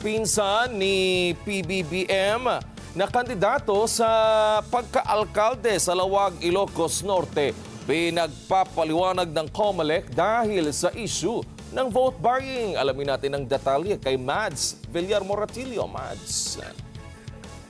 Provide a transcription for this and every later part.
pinsan ni PBBM na kandidato sa pagka-alkalde sa Lawag, Ilocos Norte. Pinagpapaliwanag ng COMELEC dahil sa issue ng vote buying. Alamin natin ang detalye kay Mads Villar-Moratillo. Mads.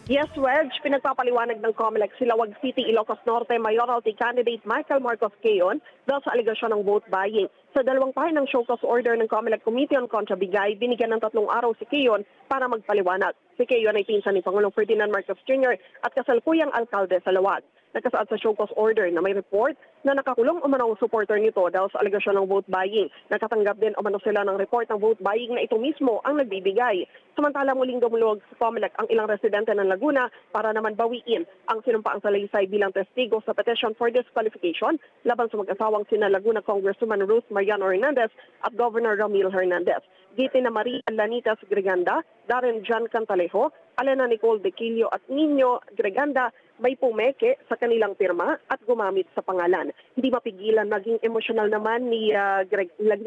Yes, Wedge, pinagpapaliwanag ng COMELEC si Lawag City, Ilocos Norte Mayoralty candidate Michael Marcos Keon dahil sa aligasyon ng vote buying. Sa dalawang pahin ng show cause order ng COMELEC Committee on Contrabigay, binigyan ng 3 araw si Keon para magpaliwanag. Si Keon ay pinsan ni Pangulong Ferdinand Marcos Jr. at kasalukuyang alkalde sa Lawag. Nagkasaad sa show cause order na may report na nakakulong umano ang supporter nito dahil sa aligasyon ng vote buying. Nakatanggap din umano sila ng report ng vote buying na ito mismo ang nagbibigay. Samantala muling dumulog sa COMELEC ang ilang residente ng Laguna para naman bawiin ang sinumpaang salaysay bilang testigo sa petition for disqualification laban sa mag-asawang sina Laguna Congresswoman Ruth Mariano Hernandez at Governor Ramil Hernandez. Giti na Maria Lanitas Greganda, Darren John Cantalejo, Alena Nicole Dequilio at Nino Greganda may pumeke sa kanilang pirma at gumamit sa pangalan. Hindi mapigilan maging emosyonal naman ni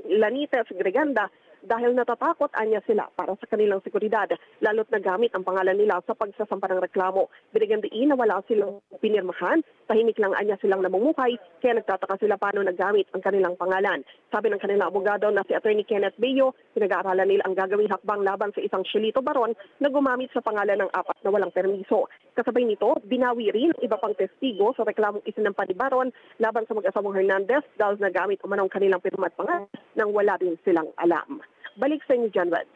Lanitas Greganda dahil natatakot anya sila para sa kanilang seguridad, lalo't nagamit ang pangalan nila sa pagsasampa ng reklamo. Binigyan diin na wala silang pinirmahan, tahimik lang anya silang namumukay, kaya nagtataka sila paano nagamit ang kanilang pangalan. Sabi ng kanilang abogado na si Attorney Kenneth Bello, pinag-aaralan nila ang gagawing hakbang laban sa isang Shelito Baron na gumamit sa pangalan ng 4 na walang permiso. Kasabay nito, binawi rin iba pang testigo sa reklamong isinampa ni Baron laban sa mag-asawang Hernandez dahil nagamit umanong kanilang pirma at pangalan nang wala rin silang alam. Balik sa inyo dyan, Reg.